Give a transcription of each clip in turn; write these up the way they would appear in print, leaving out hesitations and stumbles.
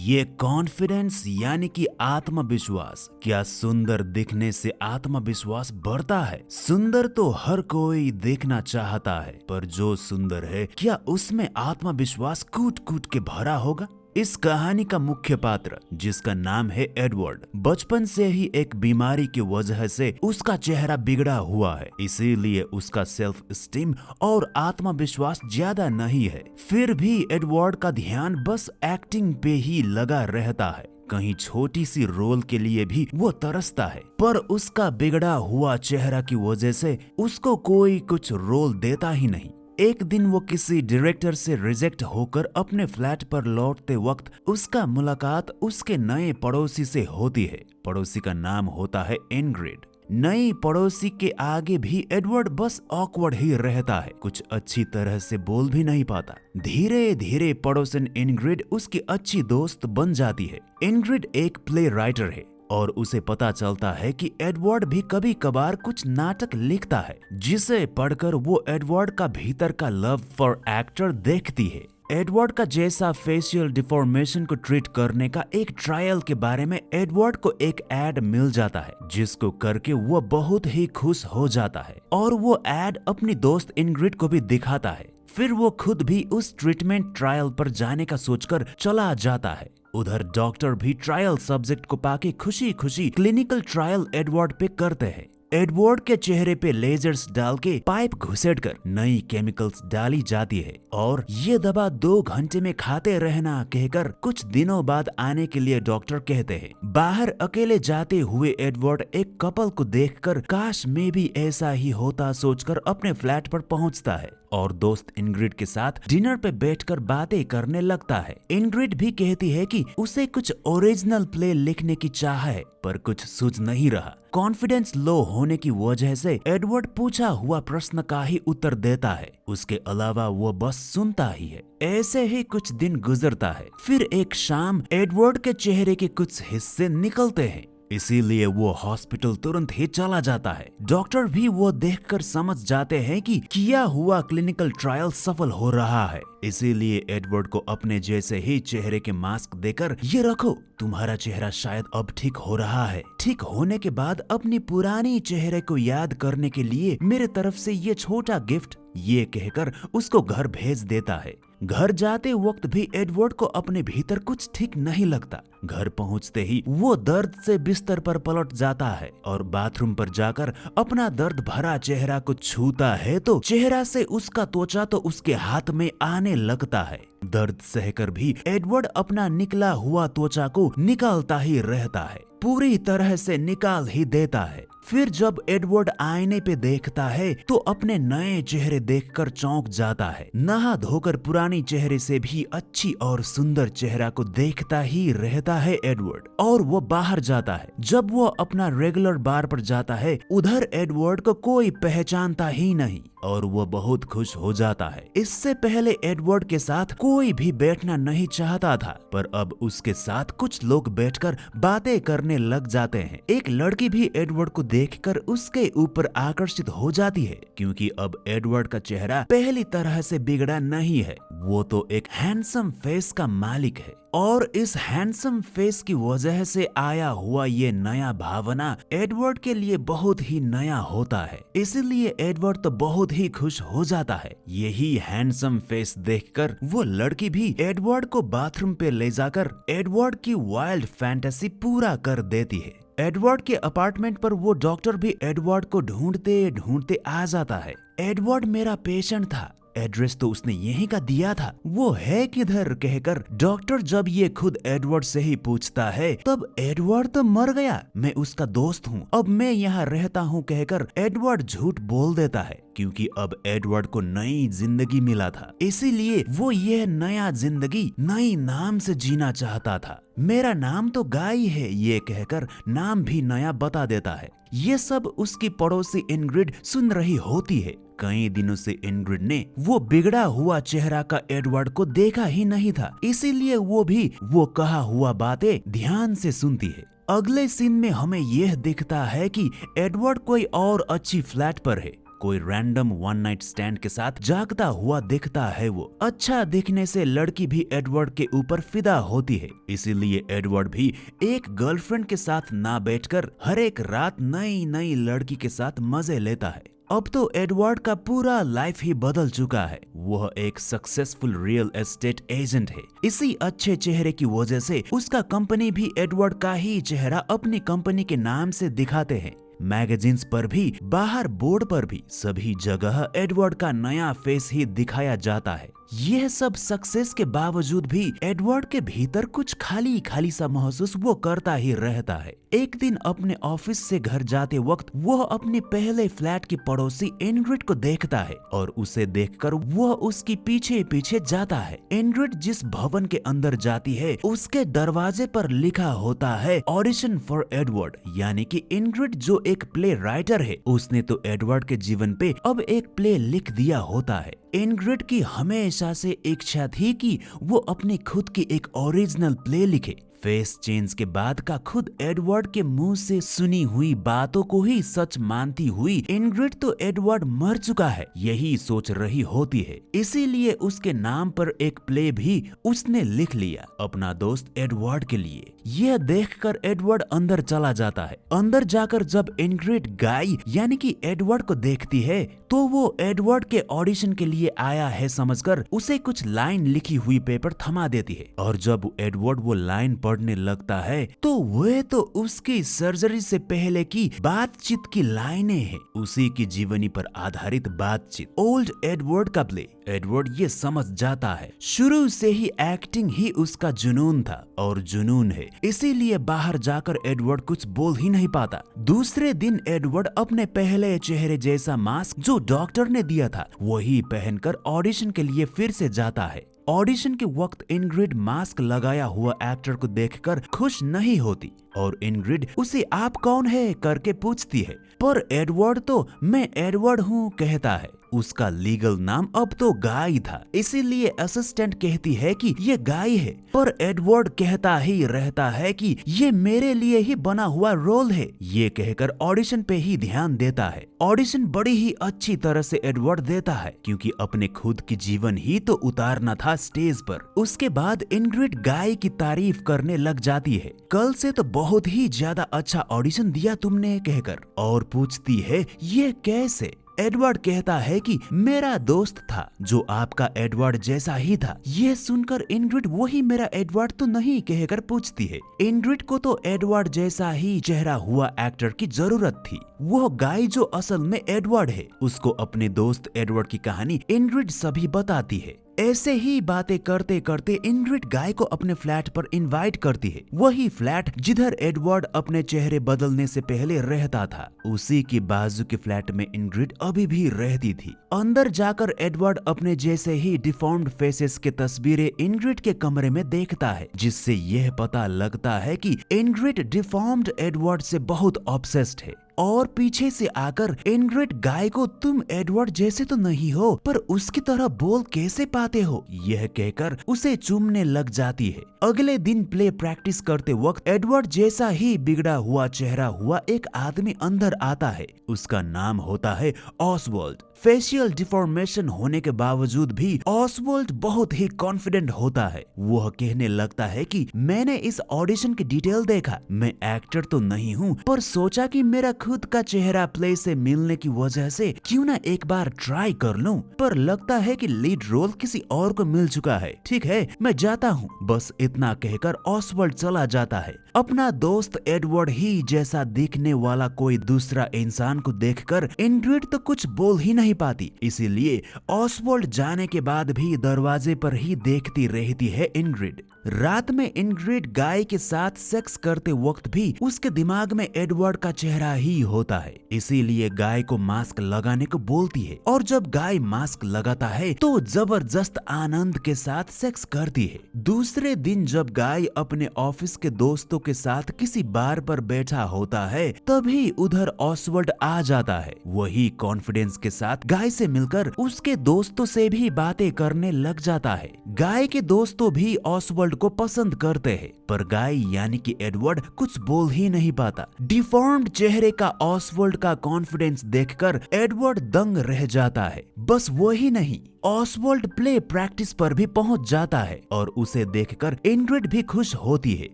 ये कॉन्फिडेंस यानी कि आत्मविश्वास, क्या सुंदर दिखने से आत्मविश्वास बढ़ता है? सुंदर तो हर कोई देखना चाहता है, पर जो सुंदर है क्या उसमें आत्मविश्वास कूट कूट के भरा होगा? इस कहानी का मुख्य पात्र, जिसका नाम है एडवर्ड, बचपन से ही एक बीमारी की वजह से उसका चेहरा बिगड़ा हुआ है, इसीलिए उसका सेल्फ स्टीम और आत्मविश्वास ज्यादा नहीं है। फिर भी एडवर्ड का ध्यान बस एक्टिंग पे ही लगा रहता है। कहीं छोटी सी रोल के लिए भी वो तरसता है, पर उसका बिगड़ा हुआ चेहरा की वजह से उसको कोई कुछ रोल देता ही नहीं। एक दिन वो किसी डायरेक्टर से रिजेक्ट होकर अपने फ्लैट पर लौटते वक्त उसका मुलाकात उसके नए पड़ोसी से होती है। पड़ोसी का नाम होता है इनग्रिड। नई पड़ोसी के आगे भी एडवर्ड बस ऑकवर्ड ही रहता है, कुछ अच्छी तरह से बोल भी नहीं पाता। धीरे धीरे पड़ोसन इनग्रिड उसकी अच्छी दोस्त बन जाती है। इनग्रिड एक प्ले राइटर है और उसे पता चलता है कि एडवर्ड भी कभी कभार कुछ नाटक लिखता है, जिसे पढ़कर वो एडवर्ड का भीतर का लव फॉर एक्टर देखती है। एडवर्ड का जैसा फेशियल डिफॉर्मेशन को ट्रीट करने का एक ट्रायल के बारे में एडवर्ड को एक एड मिल जाता है, जिसको करके वो बहुत ही खुश हो जाता है और वो एड अपनी दोस्त इनग्रिड को भी दिखाता है। फिर वो खुद भी उस ट्रीटमेंट ट्रायल पर जाने का सोचकर चला जाता है। उधर डॉक्टर भी ट्रायल सब्जेक्ट को पाके खुशी खुशी क्लिनिकल ट्रायल एडवर्ड पे करते हैं। एडवर्ड के चेहरे पे लेजर्स डाल के पाइप घुसेड़कर नई केमिकल्स डाली जाती है और ये दवा 2 घंटे में खाते रहना कहकर कुछ दिनों बाद आने के लिए डॉक्टर कहते हैं। बाहर अकेले जाते हुए एडवर्ड एक कपल को देखकर काश मैं भी ऐसा ही होता सोचकर अपने फ्लैट पर पहुंचता है और दोस्त इनग्रिड के साथ डिनर पे बैठकर बातें करने लगता है। इनग्रिड भी कहती है कि उसे कुछ ओरिजिनल प्ले लिखने की चाह है, पर कुछ सूझ नहीं रहा। कॉन्फिडेंस लो होने की वजह से एडवर्ड पूछा हुआ प्रश्न का ही उत्तर देता है, उसके अलावा वो बस सुनता ही है। ऐसे ही कुछ दिन गुजरता है। फिर एक शाम एडवर्ड के चेहरे के कुछ हिस्से निकलते हैं, इसीलिए वो हॉस्पिटल तुरंत ही चला जाता है। डॉक्टर भी वो देखकर समझ जाते हैं कि किया हुआ क्लिनिकल ट्रायल सफल हो रहा है, इसीलिए एडवर्ड को अपने जैसे ही चेहरे के मास्क देकर ये रखो, तुम्हारा चेहरा शायद अब ठीक हो रहा है। ठीक होने के बाद अपनी पुरानी चेहरे को याद करने के लिए मेरे तरफ से ये छोटा गिफ्ट, ये कहकर उसको घर भेज देता है। घर जाते वक्त भी एडवर्ड को अपने भीतर कुछ ठीक नहीं लगता। घर पहुंचते ही वो दर्द से बिस्तर पर पलट जाता है और बाथरूम पर जाकर अपना दर्द भरा चेहरा को छूता है तो चेहरा से उसका त्वचा तो उसके हाथ में आने लगता है। दर्द सहकर भी एडवर्ड अपना निकला हुआ त्वचा को निकालता ही रहता है, पूरी तरह से निकाल ही देता है। फिर जब एडवर्ड आईने पे देखता है तो अपने नए चेहरे देखकर चौंक जाता है। नहा धोकर पुरानी चेहरे से भी अच्छी और सुंदर चेहरा को देखता ही रहता है एडवर्ड और वो बाहर जाता है। जब वो अपना रेगुलर बार पर जाता है, उधर एडवर्ड को कोई पहचानता ही नहीं और वो बहुत खुश हो जाता है। इससे पहले एडवर्ड के साथ कोई भी बैठना नहीं चाहता था, पर अब उसके साथ कुछ लोग बैठकर बातें करने लग जाते हैं। एक लड़की भी एडवर्ड को देखकर उसके ऊपर आकर्षित हो जाती है, क्योंकि अब एडवर्ड का चेहरा पहली तरह से बिगड़ा नहीं है, वो तो एक हैंडसम फेस का मालिक है और इस हैंडसम फेस की वजह से आया हुआ ये नया भावना एडवर्ड के लिए बहुत ही नया होता है, इसलिए एडवर्ड तो बहुत ही खुश हो जाता है। यही हैंडसम फेस देखकर वो लड़की भी एडवर्ड को बाथरूम पे ले जाकर एडवर्ड की वाइल्ड फैंटेसी पूरा कर देती है। एडवर्ड के अपार्टमेंट पर वो डॉक्टर भी एडवर्ड को ढूंढते ढूंढते आ जाता है। एडवर्ड मेरा पेशेंट था, एड्रेस तो उसने यहीं का दिया था, वो है किधर कहकर डॉक्टर जब ये खुद एडवर्ड से ही पूछता है, तब एडवर्ड तो मर गया, मैं उसका दोस्त हूँ, अब मैं यहाँ रहता हूँ कहकर एडवर्ड झूठ बोल देता है, क्योंकि अब एडवर्ड को नई जिंदगी मिला था, इसीलिए वो यह नया जिंदगी नई नाम से जीना चाहता था। मेरा नाम तो गाई है, ये कहकर नाम भी नया बता देता है। ये सब उसकी पड़ोसी इनग्रिड सुन रही होती है। कई दिनों से इनग्रिड ने वो बिगड़ा हुआ चेहरा का एडवर्ड को देखा ही नहीं था, इसीलिए वो भी वो कहा हुआ बातें ध्यान से सुनती है। अगले सीन में हमें यह दिखता है कि एडवर्ड कोई और अच्छी फ्लैट पर है कोई रैंडम वन नाइट स्टैंड के साथ जागता हुआ दिखता है। वो अच्छा दिखने से लड़की भी एडवर्ड के ऊपर फिदा होती है, इसीलिए एडवर्ड भी एक गर्लफ्रेंड के साथ ना बैठकर हर एक रात नई नई लड़की के साथ मजे लेता है। अब तो एडवर्ड का पूरा लाइफ ही बदल चुका है। वह एक सक्सेसफुल रियल एस्टेट एजेंट है। इसी अच्छे चेहरे की वजह से उसका कंपनी भी एडवर्ड का ही चेहरा अपनी कंपनी के नाम से दिखाते हैं। मैगजीन्स पर भी, बाहर बोर्ड पर भी, सभी जगह एडवर्ड का नया फेस ही दिखाया जाता है। यह सब सक्सेस के बावजूद भी एडवर्ड के भीतर कुछ खाली खाली सा महसूस वो करता ही रहता है। एक दिन अपने ऑफिस से घर जाते वक्त वह अपने पहले फ्लैट की पड़ोसी इंग्रिड को देखता है और उसे देखकर वह उसकी पीछे पीछे जाता है। इंग्रिड जिस भवन के अंदर जाती है उसके दरवाजे पर लिखा होता है ऑडिशन फॉर एडवर्ड, यानी कि इंग्रिड जो एक प्ले राइटर है उसने तो एडवर्ड के जीवन पे अब एक प्ले लिख दिया होता है। इंग्रिड की हमेशा से इच्छा थी कि वो अपनी खुद की एक ओरिजिनल प्ले लिखे। फेस चेंज के बाद का खुद एडवर्ड के मुंह से सुनी हुई बातों को ही सच मानती हुई इंग्रिड तो एडवर्ड मर चुका है यही सोच रही होती है, इसीलिए उसके नाम पर एक प्ले भी उसने लिख लिया अपना दोस्त एडवर्ड के लिए। यह देखकर एडवर्ड अंदर चला जाता है। अंदर जाकर जब इंग्रिड गाय यानी कि एडवर्ड को देखती है तो वो एडवर्ड के ऑडिशन के लिए आया है समझकर उसे कुछ लाइन लिखी हुई पेपर थमा देती है, और जब एडवर्ड वो लाइन पढ़ने लगता है तो वे तो उसकी सर्जरी से पहले की बातचीत की लाइनें हैं, उसी की जीवनी पर आधारित बातचीत। ओल्ड एडवर्ड का प्ले। एडवर्ड ये समझ जाता है शुरू से ही एक्टिंग ही उसका जुनून था और जुनून है, इसीलिए बाहर जाकर एडवर्ड कुछ बोल ही नहीं पाता। दूसरे दिन एडवर्ड अपने पहले चेहरे जैसा मास्क जो डॉक्टर ने दिया था वही पहनकर ऑडिशन के लिए फिर से जाता है। ऑडिशन के वक्त इंग्रिड मास्क लगाया हुआ एक्टर को देखकर खुश नहीं होती और इंग्रिड उसे आप कौन है करके पूछती है, पर एडवर्ड तो मैं एडवर्ड हूँ कहता है। उसका लीगल नाम अब तो गाय था, इसीलिए असिस्टेंट कहती है कि ये गाय है, पर एडवर्ड कहता ही रहता है कि ये मेरे लिए ही बना हुआ रोल है। ये कहकर ऑडिशन पे ही ध्यान देता है। ऑडिशन बड़ी ही अच्छी तरह से एडवर्ड देता है क्योंकि अपने खुद की जीवन ही तो उतारना था स्टेज पर। उसके बाद इंग्रिड गाय की तारीफ करने लग जाती है, कल से तो बहुत ही ज्यादा अच्छा ऑडिशन दिया तुमने कहकर, और पूछती है ये कैसे। एडवर्ड कहता है कि मेरा दोस्त था जो आपका एडवर्ड जैसा ही था। यह सुनकर इंग्रिड वही मेरा एडवर्ड तो नहीं कहकर पूछती है। इंग्रिड को तो एडवर्ड जैसा ही चेहरा हुआ एक्टर की जरूरत थी। वह गाय जो असल में एडवर्ड है उसको अपने दोस्त एडवर्ड की कहानी इंग्रिड सभी बताती है। ऐसे ही बातें करते करते इंग्रिड गाय को अपने फ्लैट पर इनवाइट करती है, वही फ्लैट जिधर एडवर्ड अपने चेहरे बदलने से पहले रहता था। उसी की बाजू के फ्लैट में इंग्रिड अभी भी रहती थी। अंदर जाकर एडवर्ड अपने जैसे ही डिफॉर्म्ड फेसेस के तस्वीरें इंग्रिड के कमरे में देखता है, जिससे यह पता लगता है कि इंग्रिड डिफॉर्म्ड एडवर्ड से बहुत ऑब्सेस्ड है। और पीछे से आकर इंग्रिड गाय को तुम एडवर्ड जैसे तो नहीं हो पर उसकी तरह बोल कैसे पाते हो यह कहकर उसे चूमने लग जाती है। अगले दिन प्ले प्रैक्टिस करते वक्त एडवर्ड जैसा ही बिगड़ा हुआ चेहरा हुआ एक आदमी अंदर आता है। उसका नाम होता है ऑसवर्ल्ड। फेशियल डिफॉर्मेशन होने के बावजूद भी ऑसवर्ल्ड बहुत ही कॉन्फिडेंट होता है। वह कहने लगता है कि मैंने इस ऑडिशन की डिटेल देखा, मैं एक्टर तो नहीं हूँ पर सोचा कि मेरा खुद का चेहरा प्ले से मिलने की वजह से क्यों ना एक बार ट्राई कर लूं, पर लगता है कि लीड रोल किसी और को मिल चुका है। ठीक है मैं जाता हूँ। बस इतना कहकर ऑसवर्ल्ड चला जाता है। अपना दोस्त एडवर्ड ही जैसा दिखने वाला कोई दूसरा इंसान को देखकर इंग्रिड तो कुछ बोल ही नहीं पाती, इसीलिए ऑसवर्ल्ड जाने के बाद भी दरवाजे पर ही देखती रहती है इंग्रिड। रात में इंग्रिड गाय के साथ सेक्स करते वक्त भी उसके दिमाग में एडवर्ड का चेहरा ही होता है, इसीलिए गाय को मास्क लगाने को बोलती है और जब गाय मास्क लगाता है तो जबरदस्त आनंद के साथ सेक्स करती है। दूसरे दिन जब गाय अपने ऑफिस के दोस्तों के साथ किसी बार पर बैठा होता है तभी उधर ऑसवर्ल्ड आ जाता है। वही कॉन्फिडेंस के साथ गाय से मिलकर उसके दोस्तों से भी बातें करने लग जाता है। गाय के दोस्तों भी ऑसवर्ल्ड ऑसवर्ल्ड को पसंद करते हैं, पर गाय यानी कि एडवर्ड कुछ बोल ही नहीं पाता। डिफॉर्म्ड चेहरे का ऑसवर्ल्ड का कॉन्फिडेंस देखकर एडवर्ड दंग रह जाता है। बस वही नहीं, ऑसवर्ल्ड प्ले प्रैक्टिस पर भी पहुंच जाता है और उसे देखकर इंग्रिड भी खुश होती है,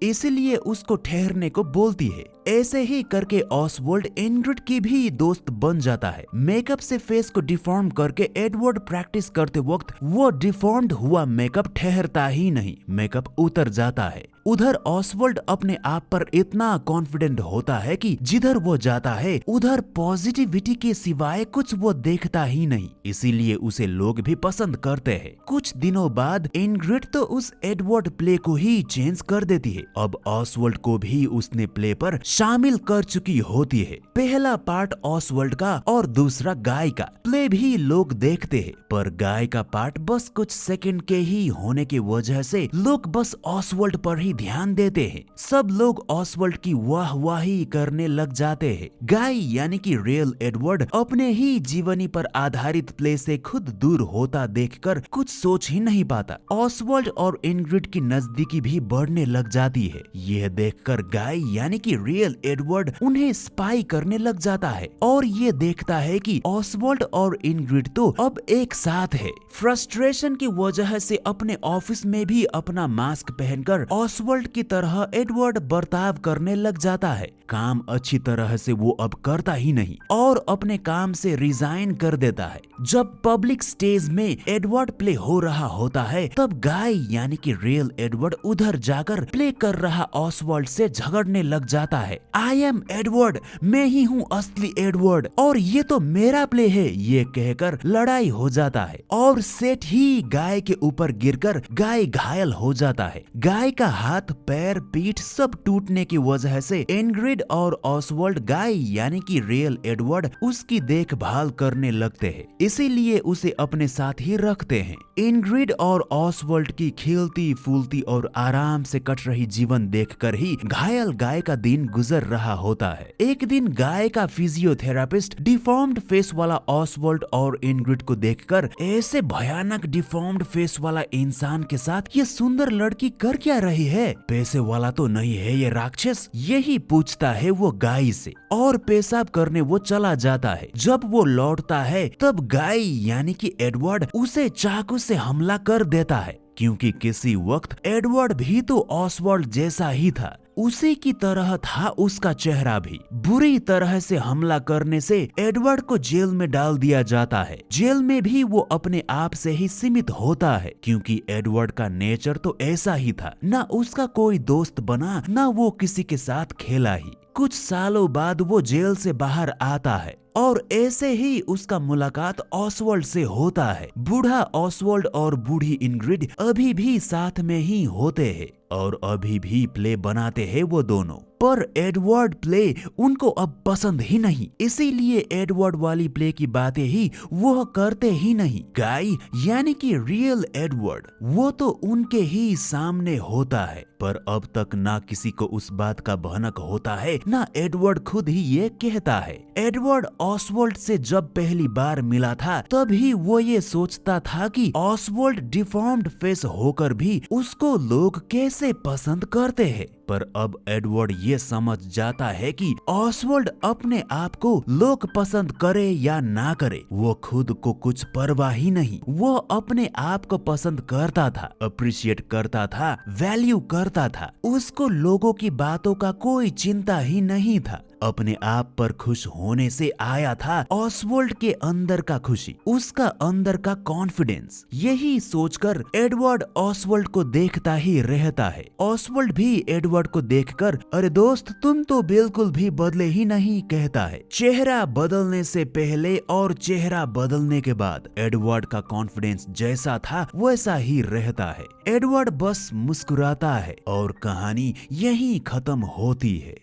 इसलिए उसको ठहरने को बोलती है। ऐसे ही करके ऑसवर्ल्ड इंग्रिड की भी दोस्त बन जाता है। मेकअप से फेस को डिफॉर्म करके एडवर्ड प्रैक्टिस करते वक्त वो डिफॉर्म्ड हुआ मेकअप ठहरता ही नहीं, मेकअप उतर जाता है। उधर ऑसवर्ल्ड अपने आप पर इतना कॉन्फिडेंट होता है कि जिधर वो जाता है उधर पॉजिटिविटी के सिवाय कुछ वो देखता ही नहीं, इसीलिए उसे लोग भी पसंद करते हैं। कुछ दिनों बाद इंग्रिड तो उस एडवर्ड प्ले को ही चेंज कर देती है। अब ऑसवर्ल्ड को भी उसने प्ले पर शामिल कर चुकी होती है। पहला पार्ट ऑसवर्ल्ड का और दूसरा गाय का। प्ले भी लोग देखते हैं, पर गाय का पार्ट बस कुछ सेकंड के ही होने की वजह से लोग बस ऑसवर्ल्ड पर ही ध्यान देते हैं। सब लोग ऑसवर्ल्ड की वाहवाही करने लग जाते हैं। गाय यानी कि रियल एडवर्ड अपने ही जीवनी पर आधारित प्ले से खुद दूर होता देखकर कुछ सोच ही नहीं पाता। ऑसवर्ल्ड और इंग्रिड की नजदीकी भी बढ़ने लग जाती है। यह देखकर गाय यानी कि रियल एडवर्ड उन्हें स्पाई करने लग जाता है और ये देखता है कि ऑसवर्ल्ड और इंग्रिड तो अब एक साथ है। फ्रस्ट्रेशन की वजह से अपने ऑफिस में भी अपना मास्क पहनकर ऑसवर्ल्ड की तरह एडवर्ड बर्ताव करने लग जाता है। काम अच्छी तरह से वो अब करता ही नहीं और अपने काम से रिजाइन कर देता है। जब पब्लिक स्टेज में एडवर्ड प्ले हो रहा होता है तब गाय यानी कि रियल एडवर्ड उधर जाकर प्ले कर रहा ऑसवर्ल्ड से झगड़ने लग जाता है। आई एम एडवर्ड, मैं ही हूँ असली एडवर्ड और ये तो मेरा प्ले है, ये कहकर लड़ाई हो जाता है और सेठ ही गाय के ऊपर गिरकर गाय घायल हो जाता है। गाय का हाथ, पैर, पीठ सब टूटने की वजह से इंग्रिड और ऑसवर्ल्ड गाय यानी कि रियल एडवर्ड उसकी देखभाल करने लगते हैं, इसीलिए उसे अपने साथ ही रखते हैं। इंग्रिड और ऑसवर्ल्ड की खिलती फूलती और आराम से कट रही जीवन देखकर ही घायल गाय का दिन गुजर रहा होता है। एक दिन गाय का फिजियोथेरापिस्ट डिफॉर्म्ड फेस वाला ऑसवर्ल्ड और इंग्रिड को देखकर ऐसे भयानक डिफॉर्म्ड फेस वाला इंसान के साथ ये सुंदर लड़की कर क्या रही है, पैसे वाला तो नहीं है ये राक्षस, यही पूछता है वो गाय से और पेशाब करने वो चला जाता है। जब वो लौटता है तब गाय यानी कि एडवर्ड उसे चाकू से हमला कर देता है, क्योंकि किसी वक्त एडवर्ड भी तो ऑसवर्ल्ड जैसा ही था, उसी की तरह था उसका चेहरा भी। बुरी तरह से हमला करने से एडवर्ड को जेल में डाल दिया जाता है। जेल में भी वो अपने आप से ही सीमित होता है, क्योंकि एडवर्ड का नेचर तो ऐसा ही था, ना उसका कोई दोस्त बना ना वो किसी के साथ खेला ही। कुछ सालों बाद वो जेल से बाहर आता है और ऐसे ही उसका मुलाकात ऑसवर्ल्ड से होता है। बूढ़ा ऑसवर्ल्ड और बूढ़ी इंग्रिड अभी भी साथ में ही होते हैं और अभी भी प्ले बनाते हैं वो दोनों, पर एडवर्ड प्ले उनको अब पसंद ही नहीं, इसीलिए एडवर्ड वाली प्ले की बातें ही वो करते ही नहीं। गाय यानी कि रियल एडवर्ड वो तो उनके ही सामने होता है, पर अब तक ना किसी को उस बात का भनक होता है, ना एडवर्ड खुद ही ये कहता है। एडवर्ड ऑसवर्ल्ड से जब पहली बार मिला था तब ही वो ये सोचता था कि ऑसवर्ल्ड डिफॉर्म्ड फेस होकर भी उसको लोग कैसे पसंद करते हैं, पर अब एडवर्ड ये समझ जाता है कि ऑसवर्ल्ड अपने आप को लोग पसंद करे या ना करे वो खुद को कुछ परवाह ही नहीं। वो अपने आप को पसंद करता था, अप्रिशिएट करता था, वैल्यू करता था। उसको लोगों की बातों का कोई चिंता ही नहीं था। अपने आप पर खुश होने से आया था ऑसवर्ल्ड के अंदर का खुशी, उसका अंदर का कॉन्फिडेंस। यही सोचकर एडवर्ड ऑसवर्ल्ड को देखता ही रहता है। ऑसवर्ल्ड भी एडवर्ड को देखकर अरे दोस्त तुम तो बिल्कुल भी बदले ही नहीं कहता है। चेहरा बदलने से पहले और चेहरा बदलने के बाद एडवर्ड का कॉन्फिडेंस जैसा था वैसा ही रहता है। एडवर्ड बस मुस्कुराता है और कहानी यहीं खत्म होती है।